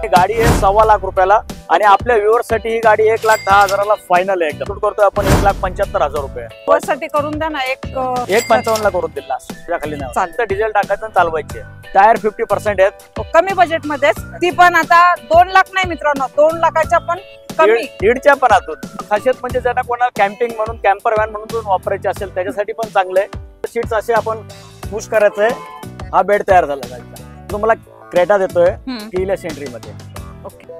गाडी आहे 1.25 लाख रुपयाला आणि आपल्या व्ह्युअर्स साठी ही गाडी 1,10,000ला फायनल आहे. शूट करतोय आपण 1,75,000 रुपये व्ह्युअर्स साठी करून द्या ना. 1,55 ला करून दिला खाली नाही चालतं. डिझेल टाकायचं चालवायचे. टायर 50% आहेत कमी बजेट मध्येच. ती पण आता 2 लाख नाही मित्रांनो, 2 लाखाच्या पण कमी. दीडच्या पण आतून. खासियत म्हणजे ज्यांना कोणाला कॅम्पिंग म्हणून कॅम्पर व्हॅन म्हणून वापरायचे असेल त्याच्यासाठी पण चांगलं आहे. सीट्स असे आपण पुश करायचंय. हा बेड तयार झाला गाडीचा. तुम्हाला क्रेटा देतोय कीलेस एंट्री मध्ये. ओके.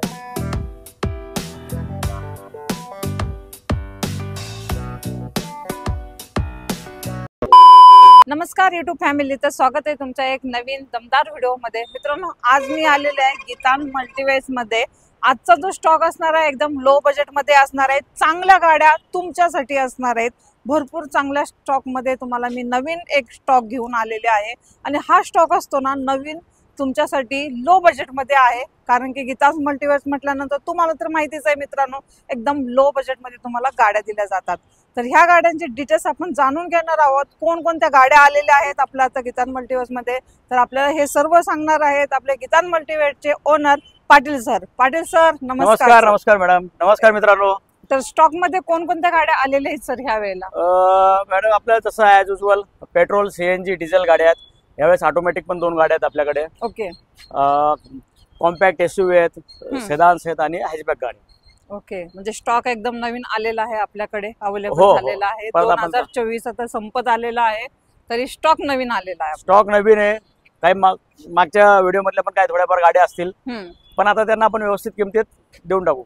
नमस्कार YouTube फॅमिली, तर स्वागत आहे तुमच्या एक नवीन दमदार व्हिडिओ मध्ये. मित्रांनो, आज मी आलेले आहे गीतान मल्टीवेज मध्ये. आजचा जो स्टॉक असणार आहे एकदम लो बजेट मध्ये असणार आहे. चांगल्या गाड्या तुमच्यासाठी असणार आहेत. भरपूर चांगल्या स्टॉक मध्ये तुम्हाला मी नवीन एक स्टॉक घेऊन आलेले आहे आणि हा स्टॉक असतो ना नवीन तुमच्यासाठी लो बजेट मध्ये आहे. कारण की गीतास मल्टीवेज म्हटल्यानंतर तुम्हाला तर माहितीच आहे मित्रांनो, एकदम लो बजेट मध्ये तुम्हाला गाड्या दिल्या जातात. तर ह्या गाड्यांचे डिटेल्स आपण जाणून घेणार आहोत. कोणकोणत्या गाड्या आलेल्या आहेत आपल्या आता गीतान मल्टीवेज मध्ये, तर आपल्याला हे सर्व सांगणार आहेत आपले गीतान मल्टीवेजचे owner Patil sir. Patil sir नमस्कार. नमस्कार मॅडम. नमस्कार मित्रांनो. तर स्टॉक मध्ये कोणकोणत्या गाड्या आलेल्या आहेत सर ह्या वेळेला? मॅडम आपल्याला तसं as usual petrol, CNG, diesel गाड्या आहेत. यावेळेस ऑटोमॅटिक पण 2 गाड्या आहेत आपल्याकडे. ओके. कॉम्पॅक्ट एसयूव्ही आहेत, सेडान्स आहेत आणि हॅचबॅक गाडी. ओके, म्हणजे स्टॉक एकदम नवीन आलेला आहे आपल्याकडे, अवेलेबल हो, झालेला आहे. 2024 आता संपत आलेला आहे तरी स्टॉक नवीन आलेला आहे. स्टॉक नवीन आहे. काही मागच्या व्हिडिओ मधल्या पण काही थोड्याफार गाड्या असतील, पण आता त्यांना आपण व्यवस्थित किमतीत देऊन टाकू.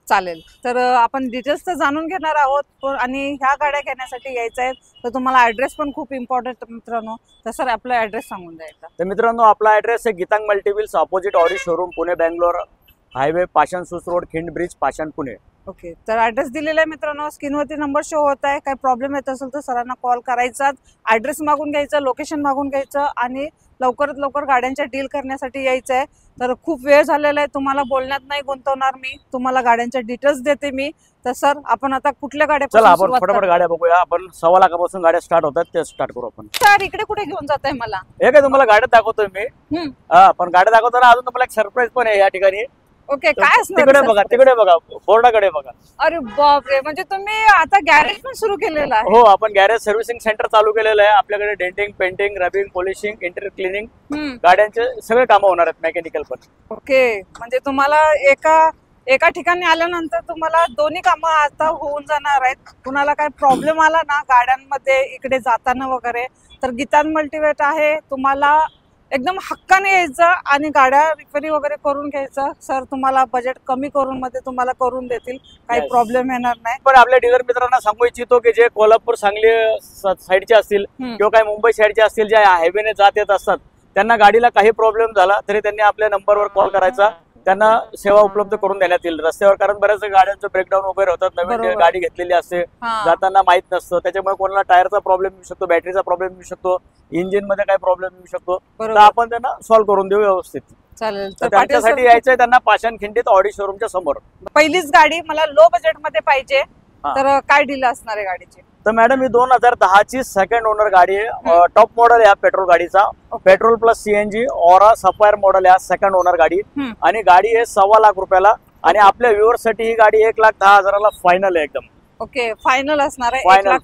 चालेल. तर आपण डिटेल्स तर जाणून घेणार आहोत आणि ह्या गाड्या घेण्यासाठी यायचं आहे तर तुम्हाला ऍड्रेस पण खूप इम्पॉर्टंट मित्रांनो. तर सर आपला ऍड्रेस सांगून द्यायचा. तर मित्रांनो आपला ऍड्रेस आहे Geetang multiwheels, opposite Audi showroom, Pune Bangalore highway, Pashan Sus road, Khind bridge, Pashan, Pune. Okay. तर ऍड्रेस दिलेला आहे मित्रांनो, स्क्रीनवरती नंबर शो होत आहे. काही प्रॉब्लेम येत असेल तर सरांना कॉल करायचा, ऍड्रेस मागून घ्यायचं, लोकेशन मागून घ्यायचं आणि लवकरात लवकर गाड्यांच्या डील करण्यासाठी यायचं आहे. तर खूप वेळ झालेला आहे, तुम्हाला बोलण्यात नाही गुंतवणार मी, तुम्हाला गाड्यांच्या डिटेल्स देते मी. तर सर आपण आता कुठल्या गाड्या? चला आपण फटाफट गाड्या बघूया. आपण 1.25 लाखापासून गाड्या स्टार्ट होतात, ते स्टार्ट करू आपण. सर इकडे कुठे घेऊन जात आहे मला? हे काय तुम्हाला गाड्या दाखवतोय मी. पण गाड्या दाखवताना अजून तुम्हाला एक सरप्राईज पण आहे या ठिकाणी. ओके. काय असणार? तिकडे बघा, तिकडे बघा, बोर्डाकडे बघा. अरे बापरे, म्हणजे तुम्ही आता गॅरेज पण सुरू केलेलं आहे? हो, आपण गॅरेज सर्व्हिसिंग सेंटर चालू केलेलं आहे. आपल्याकडे denting, painting, rubbing, polishing, interior cleaning, गाड्यांचे सगळे कामं होणार आहेत, मेकॅनिकल पण. ओके, म्हणजे तुम्हाला एका ठिकाणी आल्यानंतर तुम्हाला दोन्ही कामं आता होऊन जाणार आहेत. कुणाला काय प्रॉब्लेम आला ना गाड्यांमध्ये इकडे जाताना वगैरे, तर गीतान मल्टीवेज आहे. तुम्हाला एकदम हक्काने यायचं आणि गाड्या रिपेअरी वगैरे करून घ्यायचं. सर तुम्हाला बजेट कमी करून मध्ये तुम्हाला करून देतील, काही प्रॉब्लेम येणार नाही. पण आपल्या डीलर मित्रांना सांगू इच्छितो की जे कोल्हापूर, सांगली साईडचे असतील किंवा काही मुंबई साईडचे असतील, जे हायवेने जात येत असतात, त्यांना गाडीला काही प्रॉब्लेम झाला तरी त्यांनी आपल्या नंबरवर कॉल करायचा. त्यांना सेवा उपलब्ध करून देण्यात येईल रस्त्यावर. कारण बऱ्याच गाड्यांचं ब्रेकडाऊन वगैरे होतात, नवीन गाडी घेतलेली असते, जाताना माहित नसतं, त्याच्यामुळे कोणाला टायरचा प्रॉब्लेम येऊ शकतो, बॅटरीचा प्रॉब्लेम येऊ शकतो, इंजिन मध्ये काही प्रॉब्लेम येऊ शकतो. तर आपण त्यांना सॉल्व्ह करून देऊ व्यवस्थित. चालेल. तर त्यांच्यासाठी यायचंय त्यांना पाषाण खिंडीत ऑडी शोरूमच्या समोर. पहिलीच गाडी मला लो बजेट मध्ये पाहिजे, तर काय डील असणार आहे गाडीची? तर मॅडम ही 2010 ची सेकंड ओनर गाडी आहे. टॉप मॉडेल आहे पेट्रोल गाडीचा. Petrol plus CNG aura sapphire model आहे, सेकंड ओनर गाडी. आणि गाडी आहे 1.25 लाख रुपयाला आणि आपल्या व्ह्युअर्स साठी ही गाडी 1,10,000ला फायनल आहे एकदम. ओके, फायनल असणार आहे. फायनल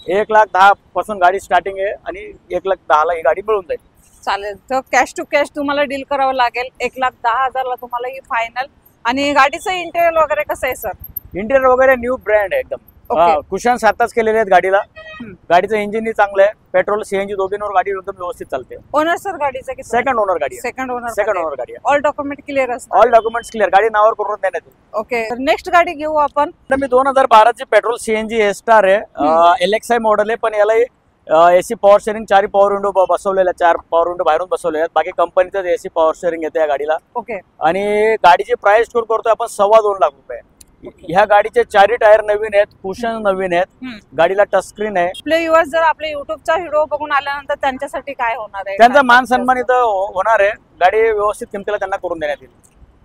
1,10,000 पासून गाडी स्टार्टिंग आहे आणि 1,10,000ला ही गाडी मिळून जाईल. चालेल. तर कॅश टू कॅश तुम्हाला डील करावं लागेल. 1,10,000ला तुम्हाला ही फायनल. आणि गाडीचं इंटेरियर वगैरे कसं आहे सर? इंटेरियर वगैरे न्यू ब्रँड आहे एकदम. कुशन्स आताच केलेले आहेत गाडीला. गाडीचं इंजिन चांगलं आहे. पेट्रोल सीएनजी दोघींवर गाडी एकदम व्यवस्थित चालते. ओनर सर गाडीचं की सेकंड ओनर गाडी? सेकंड ओनर गाडी. ऑल डॉक्युमेंट क्लिअर असतात? ऑल डॉक्युमेंट्स क्लिअर, गाडी नावावर करून देण्यात येईल. ओके. नेक्स्ट गाडी घेऊ आपण. मी 2012 ची पेट्रोल सीएनजी एस्टार आहे, LXI मॉडेल आहे. पण याला AC power steering, 4 power window बसवलेल्या, 4 पॉवर विंडो बाहेरून बसवले आहेत. बाकी कंपनीचं एसी पॉवर शेअरिंग येते या गाडीला. ओके. आणि गाडीची प्राइस करतोय आपण 2.25 लाख रुपये. ह्या गाडीचे 4 टायर नवीन आहेत, कुशन नवीन आहेत, गाडीला टच स्क्रीन आहे. आपले व्ह्युअर्स जर आपल्या युट्यूबचा व्हिडिओ बघून आल्यानंतर त्यांच्यासाठी काय होणार आहे? त्यांचा मान सन्मान इथं होणार आहे. गाडी व्यवस्थित किमतीला त्यांना करून देण्यात येईल.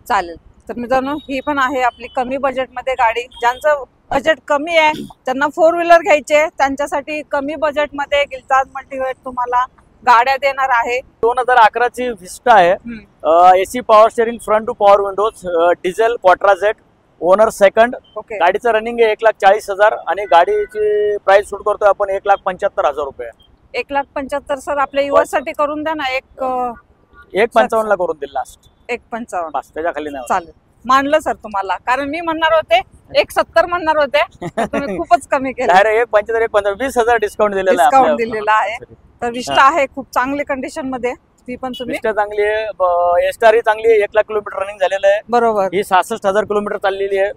चालेल. तर मित्रांनो ही पण आहे आपली कमी बजेट मध्ये गाडी. ज्यांचं बजेट कमी आहे, त्यांना 4 व्हीलर घ्यायचे, त्यांच्यासाठी कमी बजेट मध्ये गीतान मल्टीवेज तुम्हाला गाड्या देणार आहे. 2011 ची विस्टा आहे. AC power steering, front two power windows, diesel Quadrajet, owner second. Okay. गाडीचं रनिंग आहे 1,40,000 आणि गाडीची प्राइस शूट करतोय आपण 1,75,000 रुपये. 1,75,000 सर आपल्या युवासाठी करून द्या ना. 1,55,000 ला करून दिल लास्ट. 1,55,000 बस त्याच्या खाली नाही. चालेल, मानलं सर तुम्हाला, कारण मी म्हणणार होते 1,70,000 म्हणणार होते, तुम्ही खूपच कमी केलं. डायरेक्ट 1,75,000 1,15,000 20,000 डिस्काउंट दिलेला आहे. डिस्काउंट दिलेला आहे. तर विस्टा आहे खूप चांगली कंडिशन मध्ये, ती पण तुम्ही. विस्टा चांगली आहे, एस्टार ही चांगली आहे. 1,00,000 किलोमीटर रनिंग झालेलं आहे. बरोबर. ही 66,000 किलोमीटर चाललेली आहे.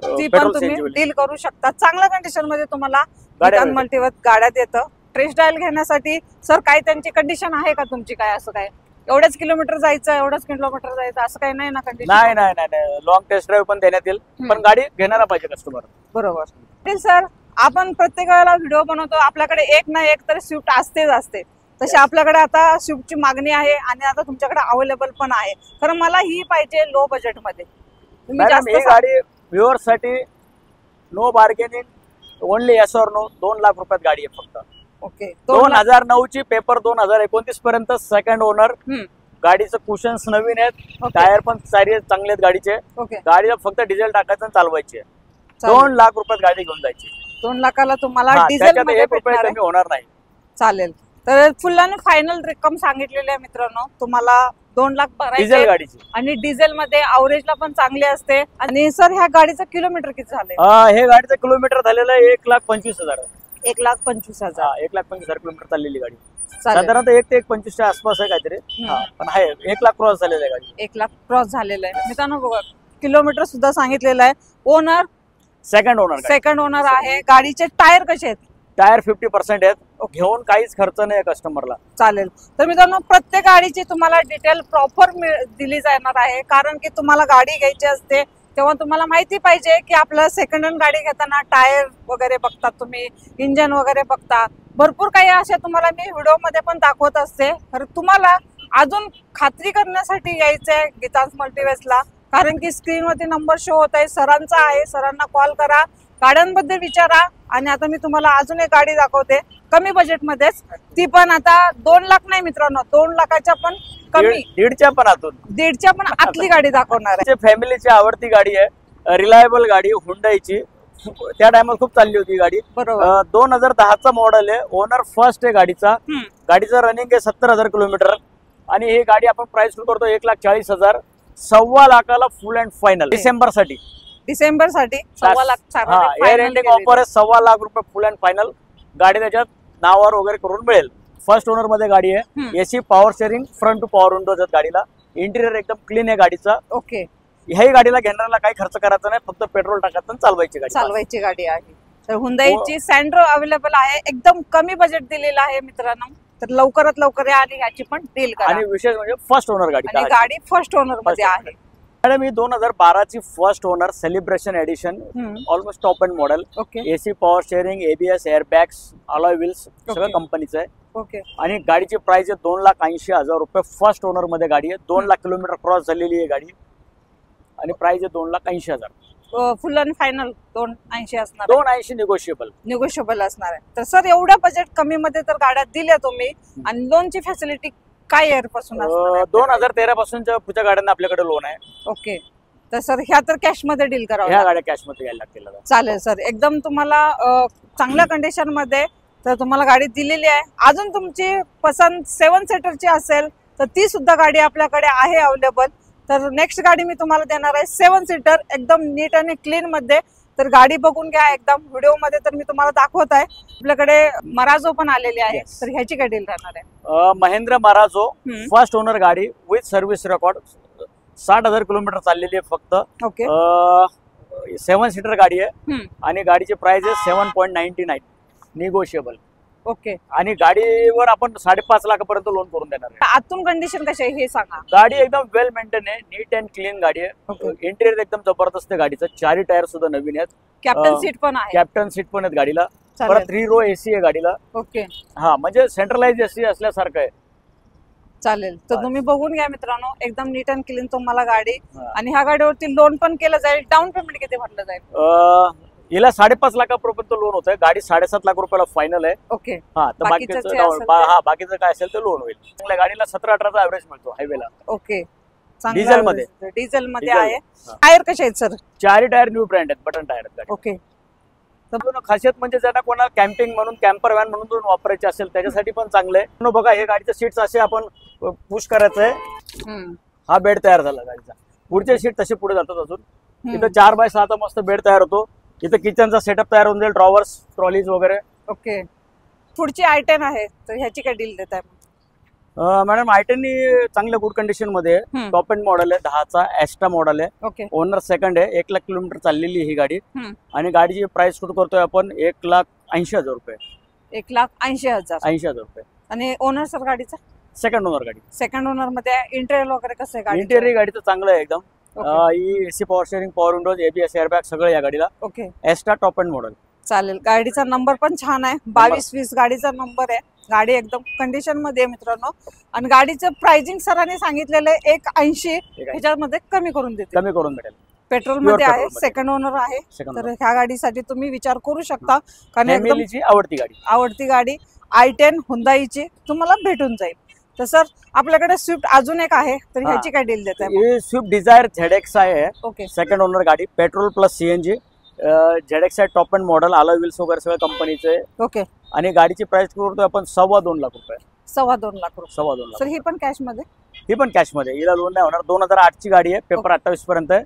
ती पण तुम्ही डील करू शकता. चांगल्या कंडिशन मध्ये तुम्हाला गीतान मल्टीवर्स गाड्या देतं. टेस्ट ड्राइव्ह घेण्यासाठी सर काय त्यांची कंडिशन आहे का तुमची, काय असं काय एवढंच किलोमीटर जायचं, एवढंच किलोमीटर जायचं असं काही नाही ना कंडिशन? नाही नाही नाही, लॉंग टेस्ट ड्राइव्ह पण देण्यात येईल, पण गाडी घेणारा पाहिजे कस्टमर. बरोबर. सर आपण प्रत्येक वेळेला व्हिडिओ बनवतो, आपल्याकडे एक ना एक तर स्विफ्ट असतेच असते. तशी आपल्याकडे आता स्विफ्टची मागणी आहे आणि आता तुमच्याकडे अवेलेबल पण आहे. कारण मला ही पाहिजे लो बजेट मध्ये. ही गाडी व्ह्युअर्स साठी नो बार्गेनिंग, ओनली येस और नो. 2,00,000 रुपयात गाडी आहे फक्त. ओके. 2009 ची, पेपर 2029 पर्यंत, सेकंड ओनर. गाडीचं कुशन्स नवीन आहेत, टायर पण सारे चांगले आहेत गाडीचे. गाडीला फक्त डिझेल टाकायचं आणि चालवायची आहे. 2,00,000 रुपयात गाडी घेऊन जायची. 2,00,000ला तुम्हाला डिझेल मध्ये 1 रुपया कमी होणार नाही. चालेल. तर फुल आणि फायनल रक्कम सांगितलेली आहे मित्रांनो तुम्हाला. 2,00,000 डिझेल गाडीची आणि डिझेल मध्ये अवरेजला पण चांगली असते. आणि सर ह्या गाडीचं किलोमीटर किती झालंय? हे गाडीचं किलोमीटर झालेलं आहे 1,25,000. 1,25,000. 1,25,000 किलोमीटर चाललेली गाडी. साधारणतः 1 ते 1,25 च्या आसपास आहे काहीतरी, पण आहे 1,00,000 क्रॉस झालेलं आहे गाडी. 1,00,000 क्रॉस झालेलं आहे मित्रांनो. बघा किलोमीटर सुद्धा सांगितलेलं आहे. ओनर सेकंड ओनर आहे. गाडीचे टायर कसे आहेत? टायर 50% आहेत. घेऊन काहीच खर्च नाही कस्टमरला. चालेल. तर मित्रांनो प्रत्येक गाडीची तुम्हाला डिटेल प्रॉपर दिली जाणार आहे. कारण की तुम्हाला गाडी घ्यायची असते तेव्हा तुम्हाला माहिती पाहिजे की आपलं सेकंड हँड गाडी घेताना टायर वगैरे बघतात तुम्ही, इंजन वगैरे बघता. भरपूर काही अशा तुम्हाला मी व्हिडिओ मध्ये पण दाखवत असते. तर तुम्हाला अजून खात्री करण्यासाठी यायचंय गीतांस मल्टीवर्सला. कारण की स्क्रीनवरती नंबर शो होत आहे, सरांचा आहे. सरांना कॉल करा, गाड्यांबद्दल विचारा. आणि आता मी तुम्हाला अजून एक गाडी दाखवते कमी बजेटमध्येच. ती पण आता 2,00,000 नाही मित्रांनो, 2,00,000च्या पण कमी, 1,500च्या पण आतून, 1,500च्या पण आतली गाडी दाखवणार आहे. फॅमिलीची आवडती गाडी आहे, रिलायबल गाडी, हुंडाईची. त्या टायमात खूप चालली होती गाडी. बरोबर. 2010चा मॉडेल आहे. ओनर फर्स्ट आहे गाडीचा. गाडीचं रनिंग आहे 70,000 किलोमीटर. आणि ही गाडी आपण प्राइस करतो 1,40,000. 1,25,000ला फुल अँड फायनल डिसेंबर साठी. 1,25,000 एअर एंडिंग ऑफर आहे. 1,25,000 रुपये फुल अँड फायनल. गाडी त्याच्यात नावावर वगैरे करून मिळेल. फर्स्ट ओनर मध्ये गाडी आहे. AC power steering, front two power windows आहेत गाडीला. इंटिरियर एकदम क्लीन आहे गाडीचा. ओके. ह्याही गाडीला घेणाऱ्याला काही खर्च करायचा नाही, फक्त पेट्रोल टाकायचं चालवायची गाडी आहे. तर हुंडाईची सँड्रो अवेलेबल आहे. एकदम कमी बजेट दिलेलं आहे मित्रांनो. तर लवकरात लवकर या आणि याची पण डील करा. आणि विशेष म्हणजे फर्स्ट ओनर गाडी फर्स्ट ओनर मध्ये आहे. मॅडम ही 2012 ची first owner celebration edition, almost top end model. AC power steering, ABS, airbags, alloy wheels सगळं कंपनीचं आहे. ओके. आणि गाडीची प्राइस आहे 2,80,000 रुपये. फर्स्ट ओनर मध्ये गाडी आहे. 2,00,000 किलोमीटर क्रॉस झालेली आहे गाडी. आणि प्राइस आहे 2,80,000. फुल आणि फायनल 2,80 असणार. 2,80 निगोशिएबल असणार आहे. तर सर एवढ्या बजेट कमी मध्ये तर गाड्या दिल्या तुम्ही. आणि लोनची फॅसिलिटी काय इयर पासून? 2013 पासूनच्या पुढच्या गाड्यांना आपल्याकडे लोन आहे. ओके. तर सर ह्या तर कॅश मध्ये डील करावं. ह्या गाड्या कॅश मध्ये घ्यायला लागतील. चालेल सर. एकदम तुम्हाला चांगल्या कंडिशन मध्ये तर तुम्हाला गाडी दिलेली आहे. अजून तुमची पसंत 7 सीटरची असेल तर ती सुद्धा गाडी आपल्याकडे आहे अवेलेबल. तर नेक्स्ट गाडी मी तुम्हाला देणार आहे 7 सीटर, एकदम नीट आणि क्लीन मध्ये. तर गाडी बघून घ्या एकदम व्हिडिओ मध्ये. तर मी तुम्हाला दाखवत आहे. आपल्याकडे मराझो पण आलेली आहे. तर ह्याची काय डील राहणार आहे? महिंद्रा मराझो फर्स्ट ओनर गाडी विथ सर्व्हिस रेकॉर्ड. 60,000 किलोमीटर चाललेली आहे फक्त. ओके. 7 सीटर गाडी आहे. आणि गाडीची प्राइस आहे 7.99 निगोशिएबल. ओके. आणि गाडीवर आपण 5.5 लाखापर्यंत लोन करून देणार आहे. आतून कंडिशन कशी आहे हे सांगा. गाडी एकदम वेल मेंटेन आहे, नीट अँड क्लीन गाडी आहे. इंटिरियर एकदम जबरदस्त आहे गाडीचं. 4 टायर सुद्धा नवीन आहेत. कॅप्टन सीट पण आहे. कॅप्टन सीट पण आहेत गाडीला. परत 3 रो AC आहे गाडीला. ओके. हा, म्हणजे सेंट्रलाइज AC असल्यासारखं आहे. चालेल. तर तुम्ही बघून घ्या मित्रांनो. एकदम नीट अँड क्लीन तुम्हाला गाडी. आणि ह्या गाडीवरती लोन पण केलं जाईल. डाऊन पेमेंट किती भरलं जाईल? हिला 5.5 लाखापर्यंत लोन होतं. गाडी 7.5 लाख रुपयाला फायनल आहे. ओके. हा, तर बाकीचं बाकीचं जे असेल ते? बाकीचं काय असेल ते लोन होईल. चांगल्या गाडीला 17-18चा ॲव्हरेज मिळतो हायवेला. ओके. डिझेल मध्ये. डिझेल मध्ये डिझेल. आहे. हा. टायर कसे आहेत सर? चारही टायर न्यू ब्रँड आहेत, बटन टायर आहेत गाडी. ओके. तर खासियत म्हणजे ज्यांना कोणा कॅम्पिंग म्हणून कॅम्पर व्हॅन म्हणून जर वापरायचे असेल त्याच्यासाठी पण चांगलं आहे. पण बघा हे गाडीचे सीट्स असे आपण पुश करायचं आहे. हा बेड तयार झाला गाडीचा. पुढचे सीट तसे पुढे जातात अजून. इथं 4x6 मस्त बेड तयार होतो. इथं किचनचा सेटअप तयार होऊन जाईल, ड्रॉवर्स, ट्रॉलीज वगैरे. ओके. पुढची i10 आहे तर ह्याची काय डील देताय? मॅडम i10 चांगल्या गुड कंडिशन मध्ये टॉप एंड मॉडेल आहे. 10चा एस्ट्रा मॉडेल आहे. ओके. ओनर सेकंड आहे. 1 लाख किलोमीटर चाललेली ही गाडी. आणि गाडीची प्राइस शूट करतोय आपण 1,80,000 रुपये. 1,80,000. 80,000 रुपये. आणि ओनर सर गाडीचा? सेकंड ओनर गाडी. सेकंड ओनर मध्ये इंटेरियर वगैरे कसं आहे गाडी? इंटेरियर गाडीचं चांगलं आहे एकदम. ही AC power steering, power windows, ABS airbag सगळं या गाडीला. Okay. Extra top end model. चालेल. गाडीचा नंबर पण छान आहे. 2220 गाडीचा नंबर आहे. गाडी एकदम कंडिशन मध्ये आहे मित्रांनो. आणि गाडीचं प्राइसिंग सरांनी सांगितलेलं आहे 1,80,000. ह्याच्यामध्ये कमी करून देते. कमी करून भेटेल. पेट्रोल मध्ये आहे. सेकंड ओनर आहे. तर ह्या गाडीसाठी तुम्ही विचार करू शकता. कारण फॅमिलीची आवडती गाडी i10 हुंदाईची तुम्हाला भेटून जाईल. तर सर आपल्याकडे स्विफ्ट अजून एक आहे तर ह्याची काय डील देत आहे? हे स्विफ्ट डिझायर ZX आहे. ओके. सेकंड ओनर गाडी, पेट्रोल प्लस CNG. ZX आहे, top end model, alloy wheels वगैरे सगळं कंपनीचे. ओके. आणि गाडीची प्राइस करतोय आपण 2.25 लाख रुपये. 2.25 लाख रुपये. 2.25 लाख. सर ही पण कॅश मध्ये? ही पण कॅश मध्ये. हिला लोन नाही होणार. 2008 ची गाडी आहे. पेपर 28 पर्यंत आहे.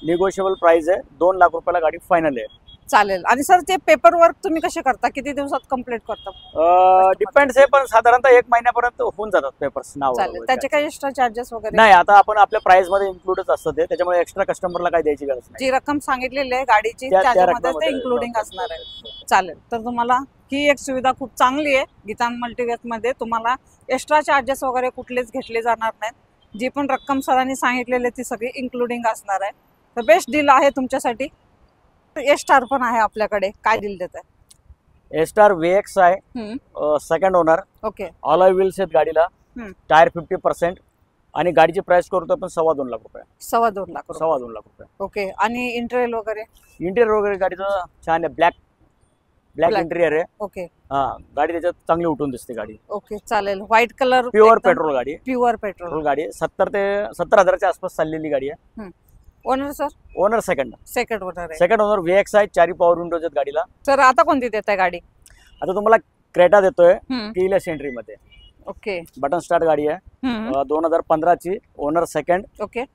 निगोशिएबल प्राइस आहे. 2 लाख रुपयाला गाडी फायनल आहे. चालेल. आणि सर ते पेपर वर्क तुम्ही कसे करता? किती दिवसात कम्प्लीट करता? डिपेंड्स आहे, पण साधारणतः 1 महिन्यापर्यंत होऊन जातात पेपर्स. नाव चालेल. त्याचे काही एक्स्ट्रा चार्जेस वगैरे नाही. आता आपण आपल्या प्राइस मध्ये इन्क्लूडच असतं ते, त्याच्यामुळे एक्स्ट्रा कस्टमरला काही द्यायची गरज नाही. जी रक्कम सांगितलेली आहे गाडीची त्या त्याच्यामध्ये ते रकमेमध्ये इन्क्लुडिंग असणार आहे. चालेल. तर तुम्हाला ही एक सुविधा खूप चांगली आहे. गीतान मल्टीवेज मध्ये तुम्हाला एक्स्ट्रा चार्जेस वगैरे कुठलेच घेतले जाणार नाहीत. जी पण रक्कम सरांनी सांगितलेली ती सगळी इन्क्लुडिंग असणार आहे. तर बेस्ट डील आहे तुमच्यासाठी. स्टार पण आहे आपल्याकडे. काय डील देत आहे? स्टार VX आहे. Second owner. Okay. Alloy wheels आहेत गाडीला. टायर 50%. आणि गाडीची प्राइस करतो आपण 2.25 लाख रुपये. 2.25 लाख रुपये. 2.25 लाख रुपये. ओके. आणि इंटेरियर वगैरे? इंटेरियर वगैरे गाडीचं छान आहे. ब्लॅक इंटेरियर आहे. ओके. हा, गाडी त्याच्यात चांगली उठून दिसते गाडी. ओके. चालेल. व्हाईट कलर, प्युअर पेट्रोल गाडी. प्युअर पेट्रोल गाडी 70,000च्या आसपास चाललेली गाडी आहे. Owner sir? Owner second owner आहे. सेकंड ओनर VX आहे. 4 पॉवर विंडोज आहेत गाडीला. सर आता कोणती देत आहे गाडी? आता तुम्हाला क्रेटा देतोय कीलेस एंट्री मध्ये. ओके. बटन स्टार्ट गाडी आहे. 2015 ची. Owner second. Okay.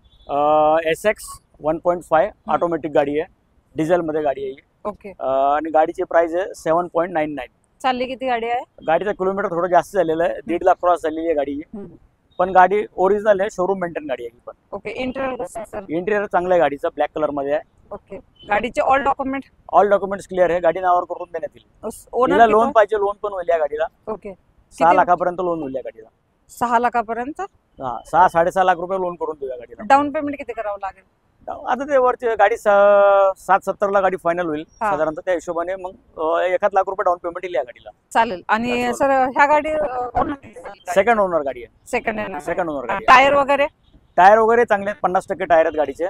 SX 1.5 automatic गाडी आहे. डिझेल मध्ये गाडी आहे. ओके. आणि गाडीची प्राइस आहे 7.99. चालली किती गाडी आहे? गाडीचं किलोमीटर थोडं जास्त झालेलं आहे. 1.5 लाख क्रॉस झालेली आहे गाडी. पण गाडी ओरिजिनल आहे. शोरूम मेंटेन गाडी आहे पण. ओके. इंटेरियर कसं आहे सर? इंटेरियर चांगलं आहे गाडीचं. ब्लॅक कलर मध्ये आहे. ओके. गाडीचे ऑल डॉक्युमेंट्स क्लिअर आहे. गाडी नावावर करून देण्यात येईल. ओनर लोन पाहिजे, लोन पण होईल या गाडीला. ओके. 6 लाखापर्यंत लोन होईल या गाडीला. 6 लाखापर्यंत? हा, 6-6.5 लाख रुपये लोन करून देऊ या गाडीला. डाऊन पेमेंट किती करावं लागेल? आता ते वरची गाडी 7-70 ला गाडी फायनल होईल साधारणतः. त्या हिशोबाने मग 1 लाख रुपये डाऊन पेमेंट येईल या गाडीला. चालेल. आणि सर ह्या गाडी सेकंड ओनर गाडी आहे. सेकंड ओनर गाडी. टायर वगैरे चांगले 50% टायर आहेत गाडीचे.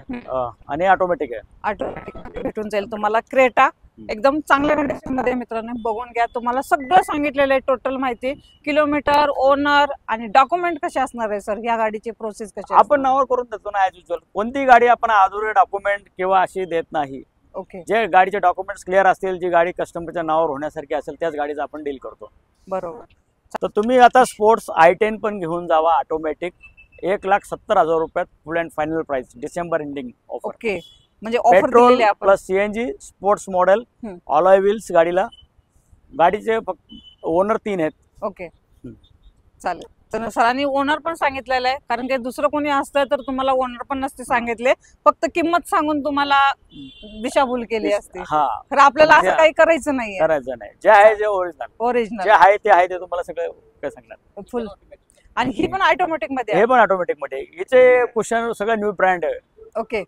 आणि ऑटोमॅटिक आहे. ऑटोमॅटिक भेटून जाईल तुम्हाला. क्रेटा एकदम चांगल्या कंडिशन मध्ये मित्रांनो बघून घ्या. तुम्हाला सगळं सांगितलेलं आहे. टोटल माहिती, किलोमीटर, ओनर आणि डॉक्युमेंट कसे असणार आहे सर? ह्या गाडीची प्रोसेस कशी? आपण नावावर करून देतो ना ऍज युजल. कोणती गाडी आपण अधुरे डॉक्युमेंट किंवा अशी देत नाही. ओके. जे गाडीचे डॉक्युमेंट्स क्लिअर असतील, जी गाडी कस्टमरच्या नावावर होण्यासारखी असेल त्याच गाडीचा आपण डील करतो. बरोबर. तर तुम्ही आता स्पोर्ट्स i10 पण घेऊन जावा ऑटोमॅटिक. 1,70,000 रुपयात फुल and final price. December ending offer. Okay. म्हणजे ऑफर पेट्रोल दिलेली आहे आपण. Plus CNG sports model, alloy wheels गाडीला. गाडीचे फक्त ओनर 3 आहेत. ओके. चालेल. तर सरांनी ओनर पण सांगितलेलं आहे. कारण की दुसरं कोणी असतं तर तुम्हाला ओनर पण नसते सांगितले. फक्त किंमत सांगून तुम्हाला दिशाभूल केली असते. तर आपल्याला असं काही करायचं नाही. जे आहे जे ओरिजिनल जे आहे ते आहे ते तुम्हाला सगळं काय सांगणार फुल. आणि ही पण ऑटोमॅटिक मध्ये? हे पण ऑटोमॅटिक मध्ये. हिचे कुशन सगळं न्यू ब्रँड आहे. ओके.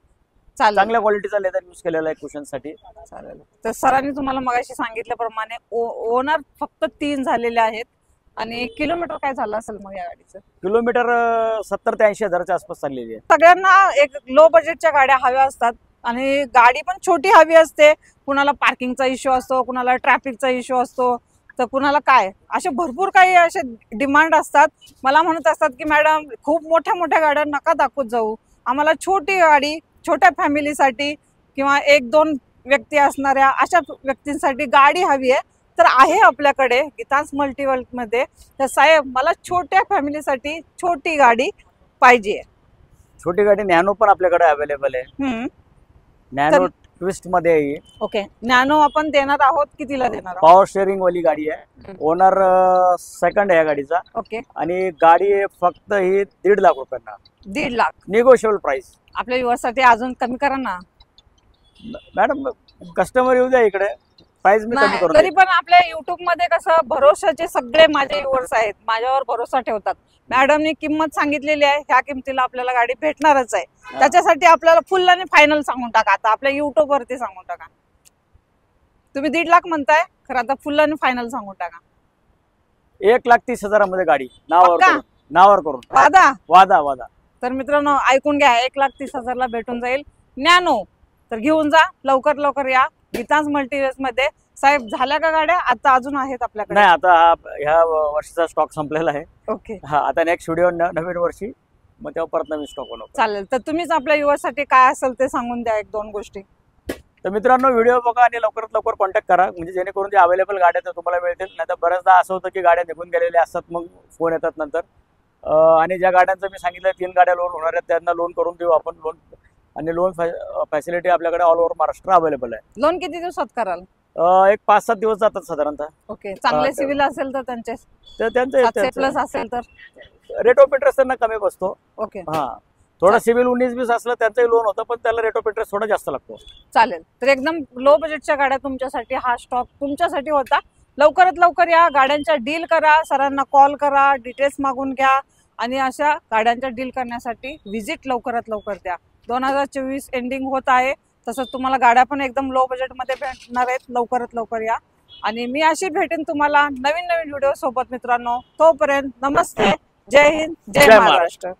चालेल. चांगल्या क्वालिटीचा लेदर यूज केलेला आहे कुशन साठी. चालेल. तर सरांनी तुम्हाला मगाशी सांगितल्याप्रमाणे ओनर फक्त 3 झालेले आहेत. आणि किलोमीटर काय झालं असेल मग या गाडीचं? किलोमीटर 70 ते 80 हजाराच्या आसपास चाललेली आहे. सगळ्यांना एक लो बजेटच्या गाड्या हव्या असतात. आणि गाडी पण छोटी हवी असते. कुणाला पार्किंगचा इश्यू असतो, कुणाला ट्रॅफिकचा इश्यू असतो, तर कुणाला काय असे भरपूर काही असे डिमांड असतात. मला म्हणत असतात की मॅडम खूप मोठ्या मोठ्या गाड्या नका दाखवत जाऊ, आम्हाला छोटी गाडी छोट्या फॅमिलीसाठी किंवा 1-2 व्यक्ती असणाऱ्या अशा व्यक्तींसाठी गाडी हवी आहे. तर आहे आपल्याकडे गीतांस मल्टीवर्ल्ड मध्ये. तर साहेब मला छोट्या फॅमिलीसाठी छोटी गाडी पाहिजे. छोटी गाडी नॅनो पण आपल्याकडे अवेलेबल आहे. नॅनो ट्विस्ट मध्ये आहे. ओके, नॅनो आपण देणार आहोत, कितीला देणार आहोत? पॉवर स्टेअरिंग वाली गाडी आहे. ओनर सेकंड आहे या गाडीचा. ओके, आणि गाडी फक्त ही 1.5 लाख रुपयांना. 1.5 लाख निगोशिएबल प्राइस. आपल्या व्ह्युअर्ससाठी अजून कमी करा ना मॅडम. कस्टमर येऊ द्या इकडे, प्राइस मी कमी करून तरी देईन. पण आपल्या युट्यूब मध्ये कसं भरोशाचे सगळे माझे व्ह्युअर्स आहेत, माझ्यावर भरोसा ठेवतात. मॅडमनी किंमत सांगितलेली आहे, ह्या किमतीला आपल्याला गाडी भेटणारच आहे. त्याच्यासाठी आपल्याला फुल आणि फायनल सांगून टाका. आता आपल्या युट्यूब वरती सांगून टाका. तुम्ही 1.5 लाख म्हणताय, खरं आता फुल आणि फायनल सांगून टाका. 1,30,000 मध्ये गाडी नावावर पक्का? करून. नावावर करून वादा. वादा वादा. तर मित्रांनो ऐकून घ्या, 1,30,000 ला भेटून जाईल नॅनो. तर घेऊन जा, लवकर लवकर या गीतांस मल्टीवर्स मध्ये. साहेब झाल्या का गाड्या? आता अजून आहेत आपल्याकडे? नाही, आता ह्या वर्षीचा स्टॉक संपलेला आहे. ओके, हा, आता नेक्स्ट व्हिडिओ नवीन वर्षी, मग तेव्हा परत नवीन स्टॉक होणार. चालेल. तर तुम्हीच आपल्या युवासाठी काय असेल ते सांगून द्या, 1-2 गोष्टी. तर मित्रांनो व्हिडिओ बघा आणि लवकरात लवकर कॉन्टॅक्ट करा, म्हणजे जेणेकरून जे अवेलेबल गाड्या त्या तुम्हाला मिळतील. नाही तर बऱ्याचदा असं होतं की गाड्या निघून गेलेल्या असतात, मग फोन येतात नंतर. आणि ज्या गाड्यांचं मी सांगितलं 3 गाड्या लोन होणार आहेत, त्यांना लोन करून देऊ आपण. लोन आणि लोन फॅसिलिटी आपल्याकडे ऑल ओव्हर महाराष्ट्र अवेलेबल आहे. लोन किती दिवसात कराल? एक 5-7 दिवस जातात साधारणतः. ओके, चांगले सिव्हिल असेल तर त्यांचे तर 700 प्लस असेल तर रेट ऑफ इंटरेस्ट त्यांना कमी बसतो. ओके, हा, थोडा सिव्हिल 19-20 असलं त्यांचंही लोन होतं, पण त्याला रेट ऑफ इंटरेस्ट थोडा जास्त लागतो. चालेल. तर एकदम लो बजेटच्या गाड्या तुमच्यासाठी हा स्टॉक तुमच्यासाठी होता. लवकरात लवकर या गाड्यांच्या डील करा, सरांना कॉल करा, डिटेल्स मागून घ्या आणि अशा गाड्यांच्या डील करण्यासाठी व्हिजिट लवकरात लवकर द्या. 2024 एंडिंग होत आहे, तसंच तुम्हाला गाड्या पण एकदम लो बजेटमध्ये भेटणार आहेत. लवकरात लवकर या आणि मी अशी भेटेन तुम्हाला नवीन नवीन व्हिडिओ सोबत मित्रांनो. तोपर्यंत नमस्ते, जय हिंद, जय महाराष्ट्र.